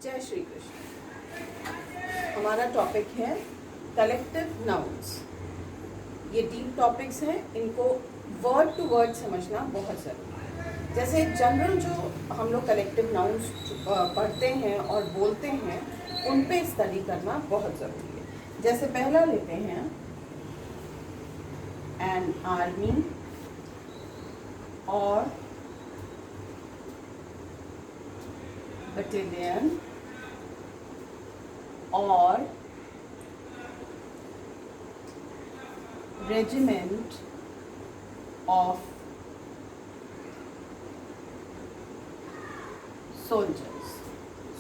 जय श्री कृष्ण। हमारा टॉपिक है कलेक्टिव नाउन्स। ये डीप टॉपिक्स हैं, इनको वर्ड टू वर्ड समझना बहुत ज़रूरी है। जैसे जनरल जो हम लोग कलेक्टिव नाउन्स पढ़ते हैं और बोलते हैं, उन पे स्टडी करना बहुत ज़रूरी है। जैसे पहला लेते हैं एन आर्मी और बटालियन और regiment of soldiers.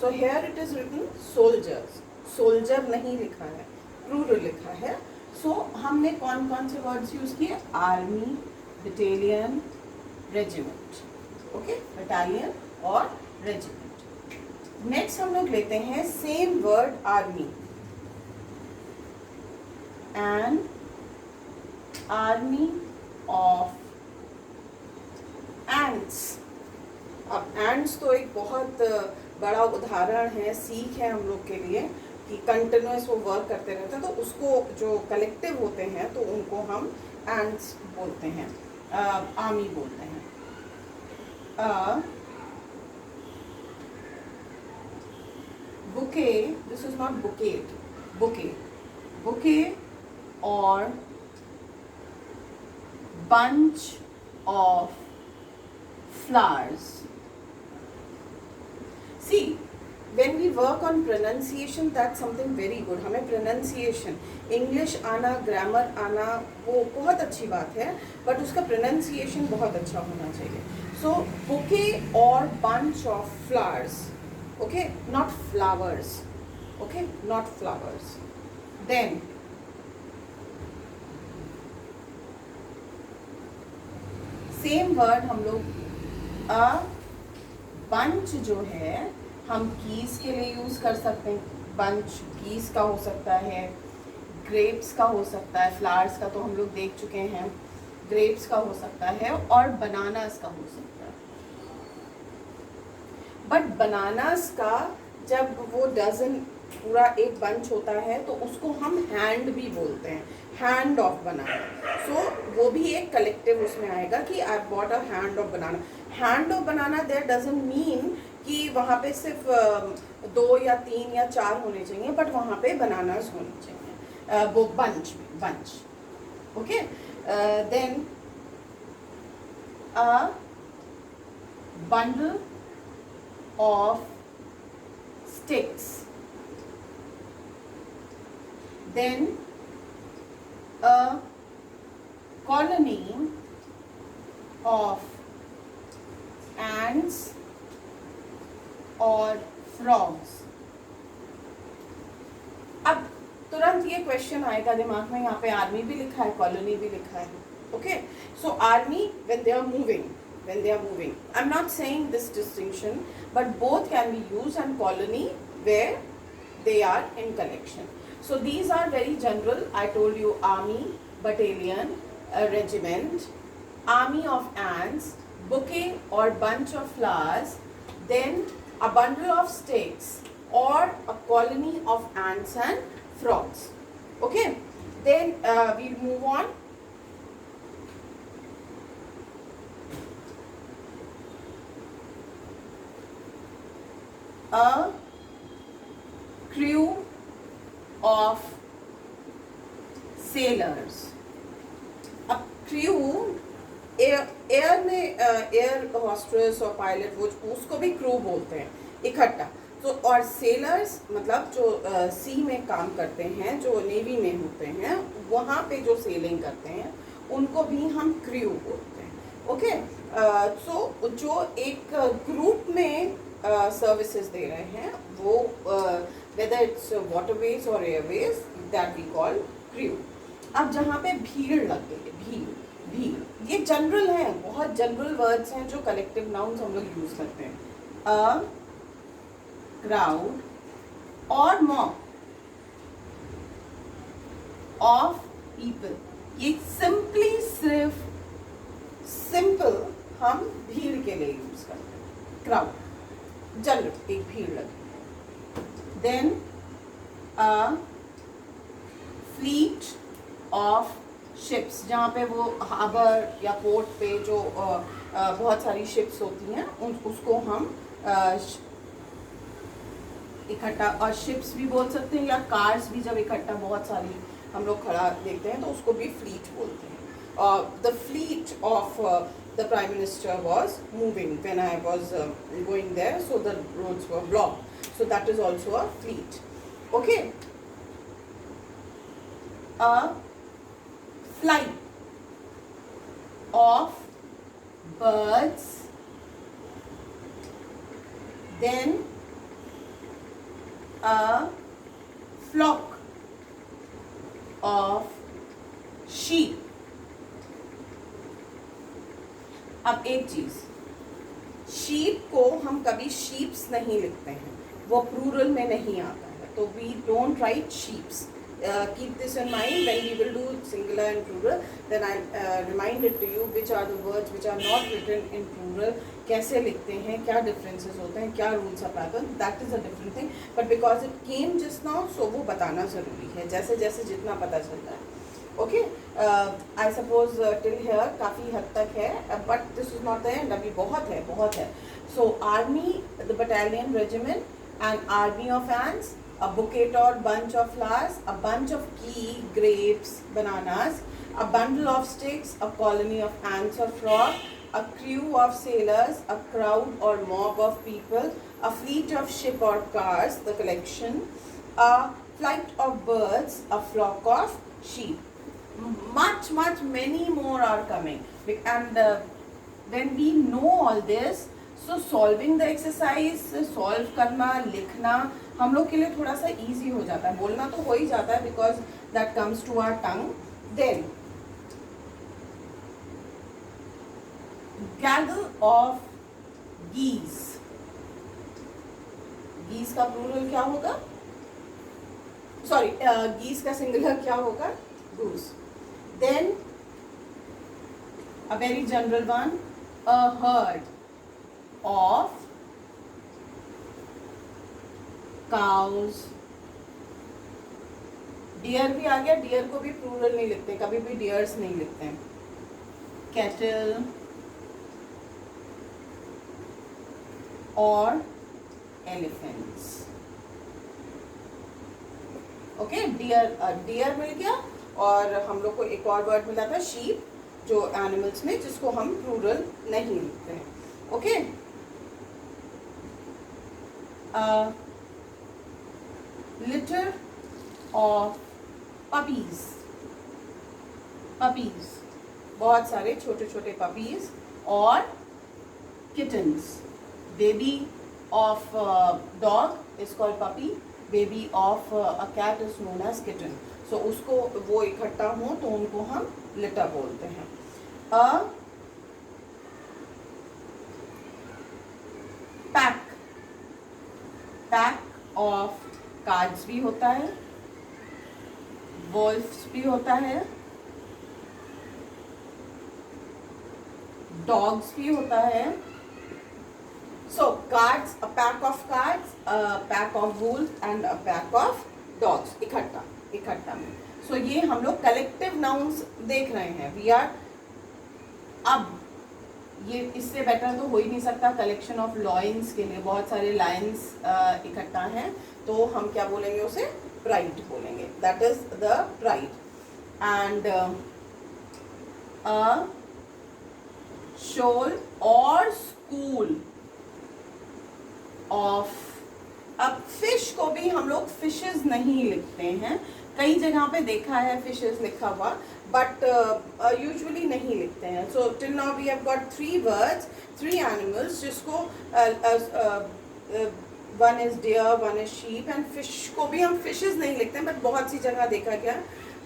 So here it is written soldiers. Soldier नहीं लिखा है, plural लिखा है. So हमने कौन कौन से words use किए? Army, battalion, regiment. Okay, battalion और regiment. Next हम लोग लेते हैं same word army. An army of ants. अब एंट्स तो एक बहुत बड़ा उदाहरण है, सीख है हम लोग के लिए कि कंटिन्यूस वो वर्क करते रहते हैं, तो उसको जो कलेक्टिव होते हैं तो उनको हम एंट्स बोलते हैं, आर्मी बोलते हैं। Bouquet, this is not bouquet, bouquet, bouquet और bunch of flowers. See, when we work on pronunciation, that's something very good. हमें pronunciation, English आना, grammar आना, वो बहुत अच्छी बात है, but उसका pronunciation बहुत अच्छा होना चाहिए. So, bouquet or bunch of flowers, okay, not flowers, okay, not flowers. Then same word हम लोग बंच जो है हम कीज के लिए यूज कर सकते हैं। बंच कीज का हो सकता है, ग्रेप्स का हो सकता है, फ्लावर्स का तो हम लोग देख चुके हैं, ग्रेप्स का हो सकता है और बनानास का हो सकता है। बट बनानास का जब वो डजन पूरा एक बंच होता है तो उसको हम हैंड भी बोलते हैं, हैंड ऑफ बनाना। सो वो भी एक कलेक्टिव उसमें आएगा कि I bought a hand of banana. Hand of banana there doesn't mean कि वहाँ पे सिर्फ 2 या 3 या 4 होने चाहिए, बट वहाँ पे बनानास होने चाहिए, वो बंच में, bunch. Okay, then a bundle of sticks, then a colony of ants or frogs. अब तुरंत ये क्वेश्चन आएगा दिमाग में, यहाँ पे आर्मी भी लिखा है, कॉलोनी भी लिखा है. Okay, so army when they are moving, I'm not saying this distinction, but both can be used, and colony where they are in collection. So these are very general. I told you army, battalion, a regiment, army of ants, bouquet or bunch of flowers, then a bundle of sticks or a colony of ants and frogs. Okay, then we'll move on. A crew of sailors. अब crew air में air hostess और pilot वो उसको भी crew बोलते हैं इकट्ठा। तो और सेलर्स मतलब जो सी में काम करते हैं, जो नेवी में होते हैं, वहाँ पे जो सेलिंग करते हैं उनको भी हम क्रू बोलते हैं। ओके, सो जो एक ग्रुप में सर्विसेज दे रहे हैं वो वेदर इट्स वाटरवेज और airways, that we call crew. अब जहाँ पे भीड़ लग गई है, भीड़ ये जनरल है, बहुत जनरल वर्ड्स हैं जो कलेक्टिव नाउन्स हम लोग यूज करते हैं। अ क्राउड और मॉब ऑफ पीपल, ये सिंपली सिर्फ सिंपल हम भीड़ के लिए यूज करते हैं। क्राउड जनरल, एक भीड़ लगी है। Then a fleet of ships, जहाँ पे वो हार्बर या पोर्ट पे जो बहुत सारी शिप्स होती हैं उसको हम इकट्ठा, और शिप्स भी बोल सकते हैं, या कार्स भी जब इकट्ठा बहुत सारी हम लोग खड़ा देखते हैं तो उसको भी फ्लीट बोलते हैं. The fleet of the prime minister was moving when I was going there, so the roads were blocked, so that is also a fleet. Okay. A flight of birds, then a flock of sheep. अब एक चीज, sheep को हम कभी sheeps नहीं लिखते हैं, वो प्लूरल में नहीं आता है, तो we don't write sheeps. Keep this in mind when we will do singular and plural. Then I remind it to you which are the words which are not written in plural, कैसे लिखते हैं, क्या differences होते हैं, क्या rules apply. That is a different thing. But because it came just now, so वो बताना ज़रूरी है, जैसे जैसे जितना पता चलता है. Okay, I suppose till here काफ़ी हद तक है, but this is not the end. अभी बहुत है, बहुत है. So army, the battalion, regiment, an army of ants, a bouquet or bunch of flowers, a bunch of key, grapes, bananas, a bundle of sticks, a colony of ants or frog, a crew of sailors, a crowd or mob of people, a fleet of ship or cars, the collection, a flight of birds, a flock of sheep. Much, many more are coming. And when we know all this, so solving the exercise, solve करना, लिखना हम लोग के लिए थोड़ा सा easy हो जाता है. बोलना तो हो ही जाता है because that comes to our tongue. Then gaggle of geese. geese का plural क्या होगा? Sorry, geese का singular क्या होगा? goose. Then a very general one, a herd of cows. Deer भी आ गया, डियर को भी प्लूरल नहीं लिखते, कभी भी डियर्स नहीं लिखते हैं. कैटल और एलिफेंट्स. ओके, डियर, डियर मिल गया, और हम लोग को एक और वर्ड मिला था शीप, जो एनिमल्स में जिसको हम प्लूरल नहीं लिखते हैं. Okay. litter of puppies. puppies, बहुत सारे छोटे छोटे puppies, और kittens. baby of dog is called puppy, baby of a cat is known as kitten. so उसको वो इकट्ठा हो तो उनको हम litter बोलते हैं. a pack of कार्ड्स भी होता है, वॉल्फ्स भी होता है, डॉग्स भी होता है. So cards, a pack of cards, a pack of wolf and a pack of dogs, इकट्ठा में. सो ये हम लोग कलेक्टिव नाउन्स देख रहे हैं. वी आर, अब ये इससे बेटर तो हो ही नहीं सकता. कलेक्शन ऑफ लॉयंस के लिए बहुत सारे लायंस इकट्ठा हैं, तो हम क्या बोलेंगे उसे? प्राइड बोलेंगे. That is the pride. And a shoal और स्कूल ऑफ. अब फिश को भी हम लोग फिशेस नहीं लिखते हैं, कई जगह पे देखा है फिशेस लिखा हुआ, but usually नहीं लिखते हैं. So till now we have got 3 words, 3 animals, जिसको one is deer, one is sheep, and fish को भी हम fishes नहीं लिखते हैं, but बहुत सी जगह देखा गया,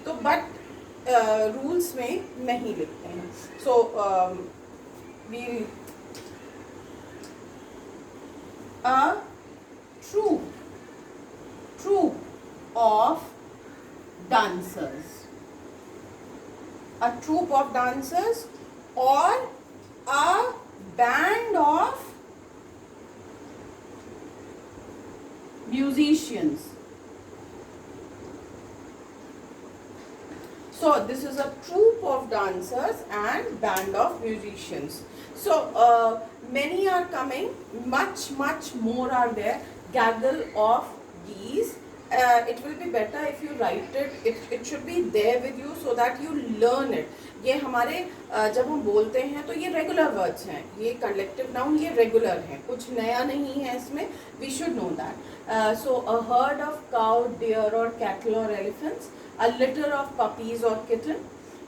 तो but rules में नहीं लिखते हैं. So we a troop of dancers. A troop of dancers or a band of musicians. So this is a troupe of dancers and band of musicians. So many are coming, much more are there, gaggle of geese. It will be better if you write it. It should be there with you so that you learn it. ये हमारे जब हम बोलते हैं तो ये regular words हैं, ये कलेक्टिव नाउन, ये रेगुलर है, कुछ नया नहीं है इसमें. We should know that. So a herd of cow, deer और कैटल और elephants, a litter of puppies or kitten,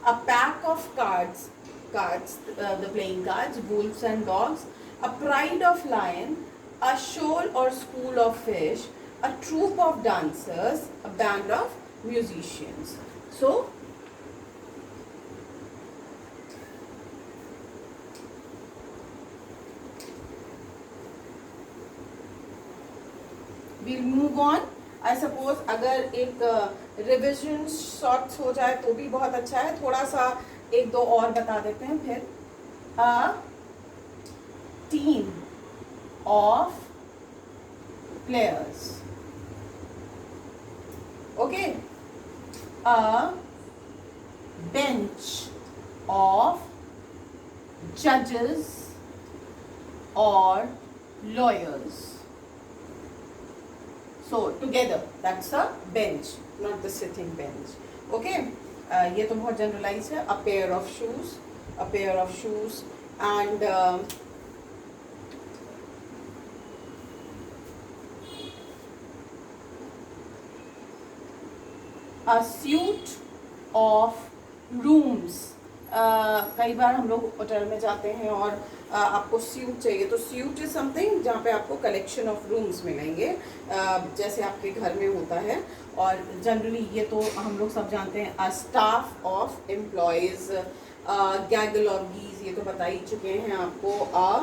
a pack of cards, the playing cards, wolves and dogs, a pride of lion, a shoal or school of fish, a troupe of dancers, a band of musicians. So we'll move on. I suppose अगर एक revision shorts हो जाए तो भी बहुत अच्छा है. थोड़ा सा एक दो और बता देते हैं फिर. A team of players. Okay. A bench of जजेस और lawyers. So together, that's a bench, not the sitting bench. Okay, ये तो बहुत generalized है. A pair of shoes, a pair of shoes, and a suite of rooms. कई बार हम लोग hotel में जाते हैं और आपको स्यूट चाहिए, तो स्यूट इज समथिंग जहाँ पे आपको कलेक्शन ऑफ रूम्स मिलेंगे, जैसे आपके घर में होता है. और जनरली ये तो हम लोग सब जानते हैं. A staff of employees, gaggle of geese, ये तो बता ही चुके हैं आपको. A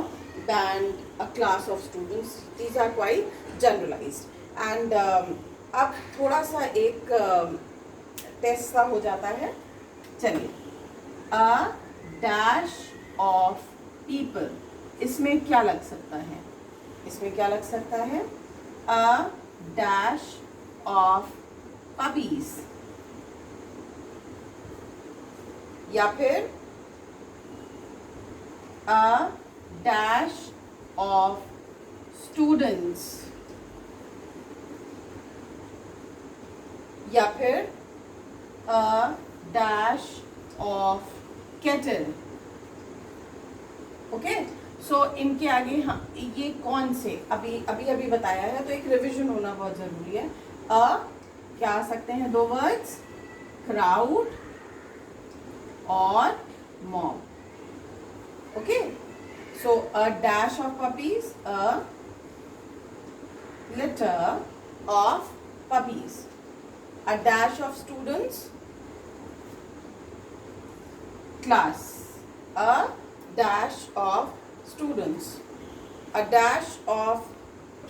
band, a class of students, these are quite generalized. And अब थोड़ा सा एक टेस्ट सा हो जाता है. चलिए. अ डैश ऑफ पीपल, इसमें क्या लग सकता है? इसमें क्या लग सकता है? अ डैश ऑफ पपीज, या फिर अ डैश ऑफ स्टूडेंट्स, या फिर a dash of cattle. Okay. So इनके आगे ये कौन से अभी बताया है, तो एक रिवीजन होना बहुत जरूरी है. क्या आ सकते हैं दो वर्ड्स? क्राउड और mob. Okay. So a dash of puppies, a litre of puppies, a dash of students, class, a dash of students, a dash of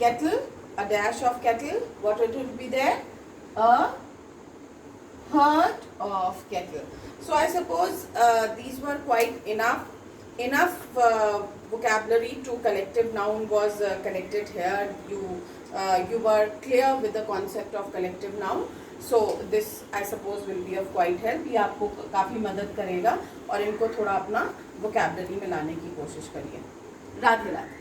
kettle, a dash of kettle, what it will be there? A herd of kettle. So I suppose these were quite enough vocabulary to collective noun was connected here. You were clear with the concept of collective noun. So this I suppose will be of quite help. ये आपको काफ़ी मदद करेगा और इनको थोड़ा अपना vocabulary में लाने की कोशिश करिए. राधे राधे.